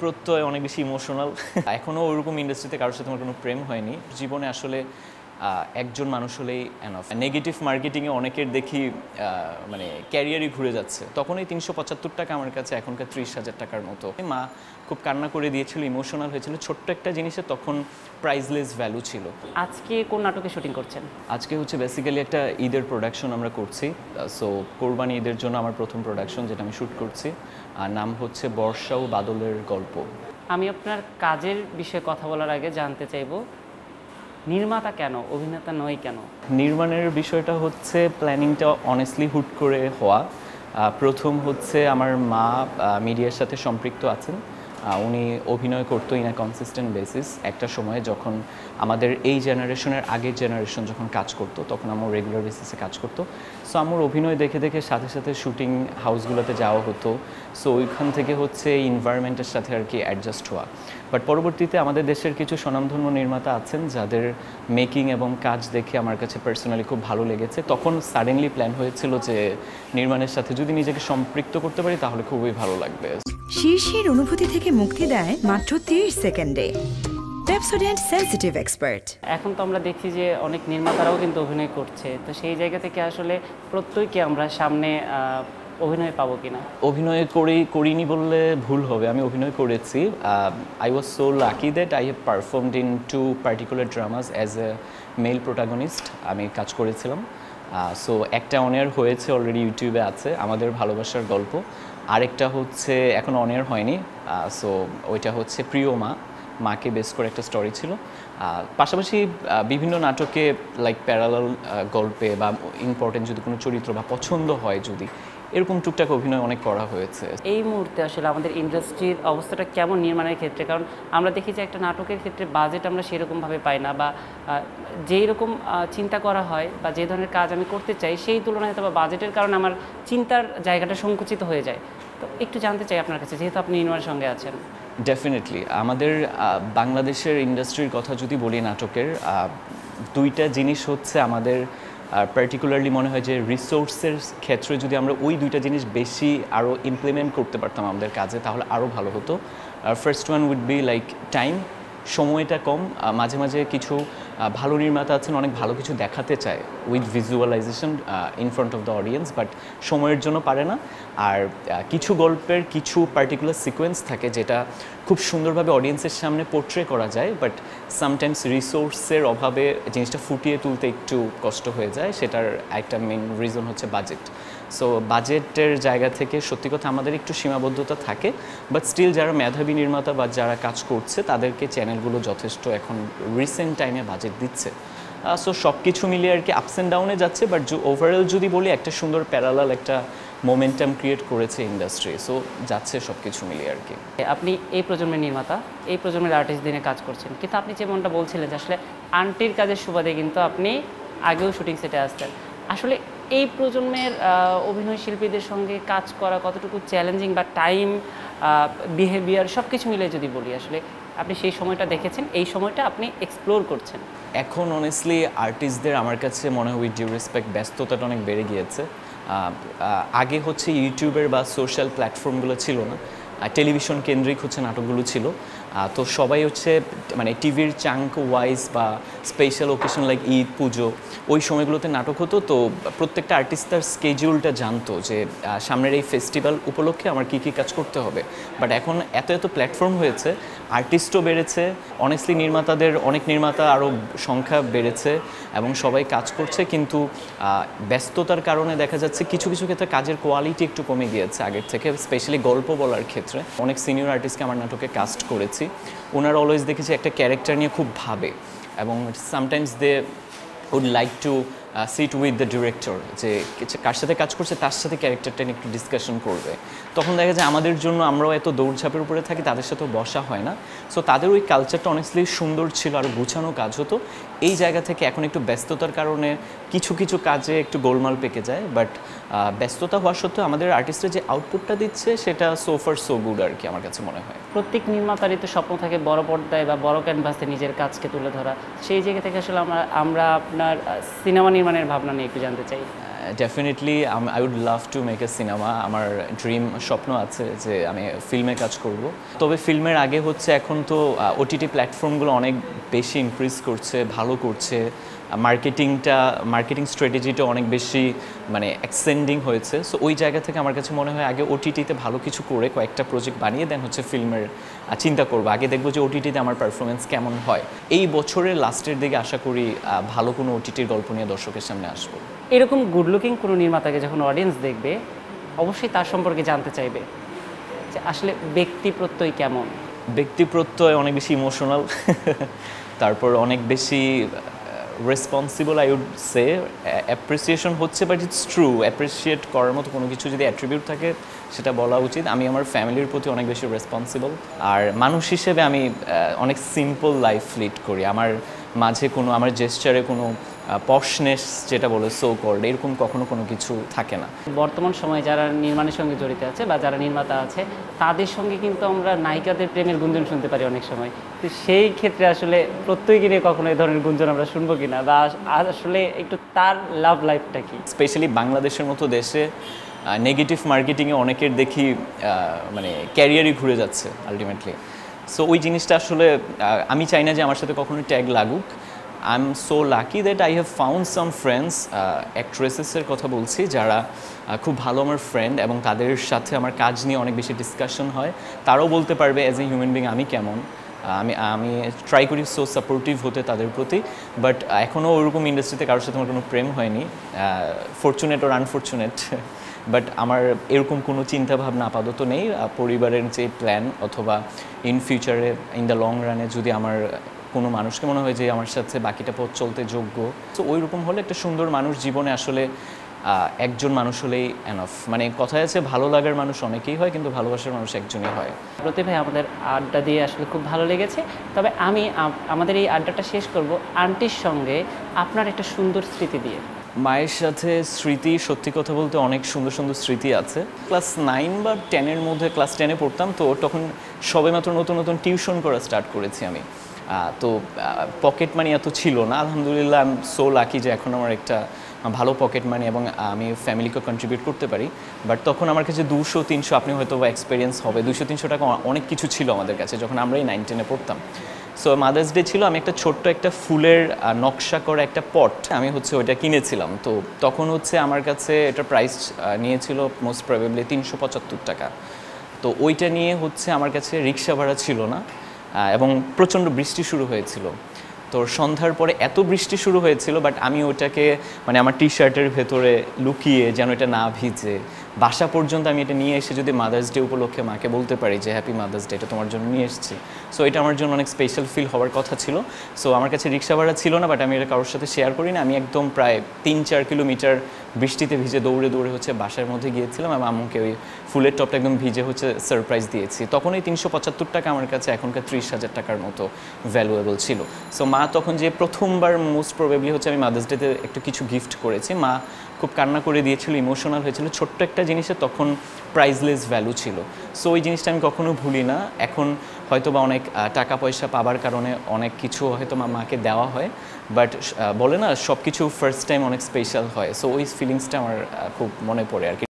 প্রত্যয় অনেক বেশি ইমোশনাল। এখনও ওরকম ইন্ডাস্ট্রিতে কারোর সাথে আমার কোনো প্রেম হয়নি। জীবনে আসলে একজন মানুষ হলেই এনাফ। নেগেটিভ মার্কেটিংয়ে অনেকের দেখি মানে ক্যারিয়ারই ঘুরে যাচ্ছে, তখন এই ৩৭৫ টাকা আমার কাছে এখনকার ৩০,০০০ টাকার মতো। মা খুব কান্না করে দিয়েছিল, ইমোশনাল হয়েছিল। ছোট্ট একটা জিনিসের তখন প্রাইসলেস ভ্যালু ছিল। আজকে কোন নাটকে শুটিং করছেন? আজকে হচ্ছে বেসিক্যালি একটা ঈদের প্রোডাকশন আমরা করছি। সো কোরবানি ঈদের জন্য আমার প্রথম প্রোডাকশন, যেটা আমি শ্যুট করছি। আর নাম হচ্ছে বর্ষা ও বাদলের গল্প। আমি আপনার কাজের বিষয়ে কথা বলার আগে জানতে চাইব, নির্মাতা কেন, অভিনেতা নয় কেন? নির্মাণের বিষয়টা হচ্ছে প্ল্যানিংটা অনেস্টলি হুট করে হওয়া। প্রথম হচ্ছে আমার মা মিডিয়ার সাথে সম্পৃক্ত আছেন। উনি অভিনয় করতো ইন আ কনসিস্টেন্ট বেসিস। একটা সময়ে যখন আমাদের এই জেনারেশনের আগের জেনারেশন যখন কাজ করতো, তখন আমার রেগুলার বেসিসে কাজ করতো। সো আমার অভিনয় দেখে দেখে সাথে সাথে শুটিং হাউসগুলোতে যাওয়া হতো। সো ওইখান থেকে হচ্ছে ইনভায়রনমেন্টের সাথে আর কি অ্যাডজাস্ট হওয়া। বাট পরবর্তীতে আমাদের দেশের কিছু স্বনামধন্য নির্মাতা আছেন যাদের মেকিং এবং কাজ দেখে আমার কাছে পার্সোনালি খুব ভালো লেগেছে। তখন সাডেনলি প্ল্যান হয়েছিল যে নির্মাণের সাথে যদি নিজেকে সম্পৃক্ত করতে পারি তাহলে খুবই ভালো লাগবে। শীর্ষের অনুভূতি থেকে মুক্তি দেয় মাত্র 30 সেকেন্ডে। Pepsodent sensitive expert. এখন তো আমরা দেখছি যে অনেক নির্মাতারাও কিন্তু অভিনয় করছে, তো সেই জায়গা থেকে আসলে প্রত্যয়কে আমরা সামনে অভিনয় পাবো কিনা? অভিনয় করিনি বললে ভুল হবে, আমি অভিনয় করেছি। I was so lucky that I have performed in 2 particular dramas as a male protagonist. আমি কাজ করেছিলাম। সো একটা অন এয়ার হয়েছে, অলরেডি ইউটিউবে আছে, আমাদের ভালোবাসার গল্প। আরেকটা হচ্ছে এখন অন এয়ার হয়নি। সো ওইটা হচ্ছে প্রিয় মা, মাকে বেস করে একটা স্টোরি ছিল। পাশাপাশি বিভিন্ন নাটকে লাইক প্যারালাল গল্পে বা ইম্পর্টেন্ট যদি কোনো চরিত্র বা পছন্দ হয়, যদি এরকম টুকটাক অভিনয় অনেক করা হয়েছে। এই মুহূর্তে আসলে আমাদের ইন্ডাস্ট্রির অবস্থাটা কেমন নির্মাণের ক্ষেত্রে? কারণ আমরা দেখি যে একটা নাটকের ক্ষেত্রে বাজেট আমরা সেরকমভাবে পাই না, বা যেই রকম চিন্তা করা হয় বা যে ধরনের কাজ আমি করতে চাই সেই তুলনায় হয়তো বা বাজেটের কারণে আমার চিন্তার জায়গাটা সংকুচিত হয়ে যায়। তো একটু জানতে চাই আপনার কাছে, যেহেতু আপনি নির্মাণের সঙ্গে আছেন। ডেফিনেটলি আমাদের বাংলাদেশের ইন্ডাস্ট্রির কথা যদি বলি, নাটকের দুইটা জিনিস হচ্ছে আমাদের পার্টিকুলারলি মনে হয় যে রিসোর্সের ক্ষেত্রে যদি আমরা ওই দুইটা জিনিস বেশি আরও ইমপ্লিমেন্ট করতে পারতাম আমাদের কাজে, তাহলে আরও ভালো হতো। First one would be like time. সময়টা কম। মাঝে মাঝে কিছু ভালো নির্মাতা আছেন অনেক ভালো কিছু দেখাতে চায় with visualization in front of the audience, but সময়ের জন্য পারে না। আর কিছু গল্পের কিছু পার্টিকুলার সিকোয়েন্স থাকে যেটা খুব সুন্দরভাবে অডিয়েন্সের সামনে পোর্ট্রে করা যায়, বাট সামটাইমস রিসোর্সের অভাবে জিনিসটা ফুটিয়ে তুলতে একটু কষ্ট হয়ে যায়। সেটার একটা মেইন রিজন হচ্ছে বাজেট। সো বাজেটের জায়গা থেকে সত্যি কথা আমাদের একটু সীমাবদ্ধতা থাকে, বাট স্টিল যারা মেধাবী নির্মাতা বা যারা কাজ করছে তাদেরকে চ্যানেলগুলো যথেষ্ট এখন রিসেন্ট টাইমে বাজেট দিচ্ছে। সো সব কিছু মিলিয়ে আর কি আপস অ্যান্ড ডাউনে যাচ্ছে, বাট ওভারঅল যদি বলি একটা সুন্দর প্যারালাল একটা মোমেন্টাম ক্রিয়েট করেছে ইন্ডাস্ট্রি। সো যাচ্ছে সব কিছু মিলিয়ে আর কি। আপনি এই প্রজন্মের নির্মাতা, এই প্রজন্মের আর্টিস্ট দিনে কাজ করছেন, কিন্তু আপনি যেমনটা বলছিলেন যে আসলে আন্টির কাজের সুবাদে কিন্তু আপনি আগেও শুটিং সেটে আসতেন। আসলে এই প্রজন্মের অভিনয় শিল্পীদের সঙ্গে কাজ করা কতটুকু চ্যালেঞ্জিং, বা টাইম, বিহেভিয়ার সব কিছু মিলে যদি বলি, আসলে আপনি সেই সময়টা দেখেছেন, এই সময়টা আপনি এক্সপ্লোর করছেন। এখন অনেস্টলি আর্টিস্টদের আমার কাছে মনে হয় উইথ ডিউ রেসপেক্ট ব্যস্ততাটা অনেক বেড়ে গিয়েছে। আগে হচ্ছে ইউটিউবের বা সোশ্যাল প্ল্যাটফর্মগুলো ছিল না, টেলিভিশন কেন্দ্রিক হচ্ছে নাটকগুলো ছিল। তো সবাই হচ্ছে মানে টিভির চাঙ্ক ওয়াইজ বা স্পেশাল ওকেশন লাইক ঈদ, পুজো, ওই সময়গুলোতে নাটক হতো। তো প্রত্যেকটা আর্টিস্ট তার স্কেডিউলটা জানতো যে সামনের এই ফেস্টিভ্যাল উপলক্ষে আমার কী কী কাজ করতে হবে। বাট এখন এত এত প্ল্যাটফর্ম হয়েছে, আর্টিস্টও বেড়েছে, অনেস্টলি নির্মাতাদের অনেক নির্মাতা আরও সংখ্যা বেড়েছে এবং সবাই কাজ করছে, কিন্তু ব্যস্ততার কারণে দেখা যাচ্ছে কিছু কিছু ক্ষেত্রে কাজের কোয়ালিটি একটু কমে গিয়েছে আগের থেকে, স্পেশালি গল্প বলার ক্ষেত্রে। অনেক সিনিয়র আর্টিস্টকে আমার নাটকে কাস্ট করেছি, ওনারা অলওয়েজ দেখেছি একটা ক্যারেক্টার নিয়ে খুব ভাবে, এবং sometimes they would like to sit with the director, যে কার সাথে কাজ করছে তার সাথে ক্যারেক্টারটা নিয়ে একটু ডিসকাশন করবে। তখন দেখা যায় আমাদের জন্য, আমরাও এত দৌড়ঝাঁপের উপরে থাকি, তাদের সাথেও বসা হয় না। সো তাদের ওই কালচারটা অনেস্টলি সুন্দর ছিল, আর গুছানো কাজ হতো। এই জায়গা থেকে এখন একটু ব্যস্ততার কারণে কিছু কিছু কাজে একটু গোলমাল পেকে যায়, বাট ব্যস্ততা হওয়া সত্ত্বেও আমাদের আর্টিস্টরা যে আউটপুটটা দিচ্ছে সেটা সো ফার সো গুড আর কি, আমার কাছে মনে হয়। প্রত্যেক নির্মাতারই তো স্বপ্ন থাকে বড় পর্দায় বা বড় ক্যানভাসে নিজের কাজকে তুলে ধরা। সেই জায়গা থেকে আসলে আমরা আপনার সিনেমা নির্মাণের ভাবনা নিয়ে একটু জানতে চাই। Definitely I would love to make a cinema. আমার ড্রিম স্বপ্ন আছে যে আমি ফিল্মে কাজ করব। তবে ফিল্মের আগে হচ্ছে এখন তো ওটিটি প্ল্যাটফর্মগুলো অনেক বেশি ইনক্রিজ করছে, ভালো করছে, মার্কেটিং স্ট্র্যাটেজিটা অনেক বেশি মানে এক্সটেন্ডিং হয়েছে। সো ওই জায়গা থেকে আমার কাছে মনে হয় আগে ওটিটিতে ভালো কিছু করে কয়েকটা প্রজেক্ট বানিয়ে দেন হচ্ছে ফিল্মের চিন্তা করবো। আগে দেখবো যে ওটিটিতে আমার পারফরমেন্স কেমন হয়। এই বছরের লাস্টের দিকে আশা করি ভালো কোনো ওটিটির গল্প নিয়ে দর্শকের সামনে আসবো। এরকম গুড লুকিং কোনো নির্মাতাকে যখন অডিয়েন্স দেখবে অবশ্যই তার সম্পর্কে জানতে চাইবে যে আসলে ব্যক্তি প্রত্যয় কেমন। ব্যক্তি প্রত্যয় অনেক বেশি ইমোশনাল, তারপর অনেক বেশি responsible, I would say. Appreciation হচ্ছে, বাট ইটস ট্রু, অ্যাপ্রিসিয়েট করার মতো কোনো কিছু যদি অ্যাট্রিবিউট থাকে সেটা বলা উচিত। আমি আমার ফ্যামিলির প্রতি অনেক বেশি রেসপন্সিবল, আর মানুষ হিসেবে আমি অনেক সিম্পল লাইফ লিড করি। আমার মাঝে আমার জেস্চারে কোনো পশনেস যেটা বলে সো কল্ড এরকম কখনো কোনো কিছু থাকে না। বর্তমান সময়ে যারা নির্মাণের সঙ্গে জড়িত আছে বা যারা নির্মাতা আছে তাদের সঙ্গে কিন্তু আমরা নায়িকাদের প্রেমের গুঞ্জন শুনতে পারি অনেক সময়। তো সেই ক্ষেত্রে আসলে প্রত্যেকে নিয়ে কখনো এই ধরনের গুঞ্জন আমরা শুনবো কিনা, বা আসলে একটু তার লাভ লাইফটা কি। স্পেশালি বাংলাদেশের মতো দেশে নেগেটিভ মার্কেটিংয়ে অনেকের দেখি মানে ক্যারিয়ারই ঘুরে যাচ্ছে আলটিমেটলি। সো ওই জিনিসটা আসলে আমি চাই না যে আমার সাথে কখনো ট্যাগ লাগুক। I am so lucky that I have found some friends, অ্যাক্ট্রেসেসের কথা বলছি, যারা খুব ভালো আমার ফ্রেন্ড, এবং তাদের সাথে আমার কাজ নিয়ে অনেক বেশি ডিসকাশন হয়। তারাও বলতে পারবে অ্যাজ এ হিউম্যান বিং আমি কেমন। আমি ট্রাই করি সো সাপোর্টিভ হতে তাদের প্রতি। বাট এখনও ওরকম ইন্ডাস্ট্রিতে কারোর সাথে আমার কোনো প্রেম হয়নি, ফরচুনেট ওর আনফরচুনেট। বাট আমার এরকম কোনো চিন্তাভাবনা আপাতত নেই। পরিবারের যে প্ল্যান অথবা ইন ফিউচারে ইন দ্য লং রানে যদি আমার কোনো মানুষকে মনে হয় যে আমার সাথে বাকিটা পথ চলতে যোগ্য, তো ওই রকম হলে একটা সুন্দর মানুষ জীবনে আসলে একজন মানুষ হলেই এনাফ। মানে কথায় আছে ভালো লাগার মানুষ অনেকেই হয়, কিন্তু ভালোবাসার মানুষ একজনই হয়। প্রতি ভাই আমাদের আড্ডা দিয়ে আসলে খুব ভালো লেগেছে। তবে আমি আমাদের এই আড্ডাটা শেষ করব আন্টির সঙ্গে আপনার একটা সুন্দর স্মৃতি দিয়ে। মায়ের সাথে স্মৃতি, সত্যি কথা বলতে অনেক সুন্দর সুন্দর স্মৃতি আছে। ক্লাস 9 বা 10-এর মধ্যে, ক্লাস 10-এ পড়তাম, তো তখন সবেমাত্র নতুন নতুন টিউশন করা স্টার্ট করেছি আমি। তো পকেট মানি এত ছিল না, আলহামদুলিল্লাহ আই এম সো লাকি যে এখন আমার একটা ভালো পকেট মানি এবং আমি ফ্যামিলিকে কন্ট্রিবিউট করতে পারি। বাট তখন আমার কাছে 200-300, আপনি হয়তো বা এক্সপিরিয়েন্স হবে, 200-300 টাকা অনেক কিছু ছিল আমাদের কাছে যখন আমরা এই 9-10-এ পড়তাম। সো মাদার্স ডে ছিল, আমি একটা ছোট্ট একটা ফুলের নকশা করা একটা পট আমি ওইটা কিনেছিলাম। তো তখন আমার কাছে এটা প্রাইস নিয়েছিল মোস্ট প্রবাবলি 375 টাকা। তো ওইটা নিয়ে আমার কাছে রিক্সা ভাড়া ছিল না, এবং প্রচণ্ড বৃষ্টি শুরু হয়েছিল। তো সন্ধ্যার পরে এত বৃষ্টি শুরু হয়েছিল, বাট আমি ওটাকে মানে আমার টি শার্টের ভেতরে লুকিয়ে যেন এটা না ভিজে বাসা পর্যন্ত আমি এটা নিয়ে এসে যদি মাদার্স ডে উপলক্ষে মাকে বলতে পারি যে হ্যাপি মাদার্স ডে, এটা তোমার জন্য নিয়ে এসেছি। সো এটা আমার জন্য অনেক স্পেশাল ফিল হওয়ার কথা ছিল। সো আমার কাছে রিক্সা ভাড়া ছিল না, বাট আমি এটা কারোর সাথে শেয়ার করি না। আমি একদম প্রায় 3-4 কিলোমিটার বৃষ্টিতে ভিজে দৌড়ে দৌড়ে বাসার মধ্যে গিয়েছিলাম, এবং আম্মুকে ওই ফুলের টপটা একদম ভিজে সারপ্রাইজ দিয়েছি। তখন এই 375 টাকা আমার কাছে এখনকার 30,000 টাকার মতো ভ্যালুয়েবল ছিল। সো মা তখন যে প্রথমবার মোস্ট প্রবাবলি আমি মাদার্স ডেতে একটু কিছু গিফট করেছি, মা খুব কান্না করে দিয়েছিল, ইমোশনাল হয়েছিল। ছোট্ট একটা জিনিসের তখন প্রাইসলেস ভ্যালু ছিল। সো ওই জিনিসটা আমি কখনো ভুলি না। এখন হয়তো বা অনেক টাকা পয়সা পাবার কারণে অনেক কিছু হয়তো মাকে দেওয়া হয়, বাট বলে না সব কিছু ফার্স্ট টাইম অনেক স্পেশাল হয়। সো ওই ফিলিংসটা আমার খুব মনে পড়ে আর কি।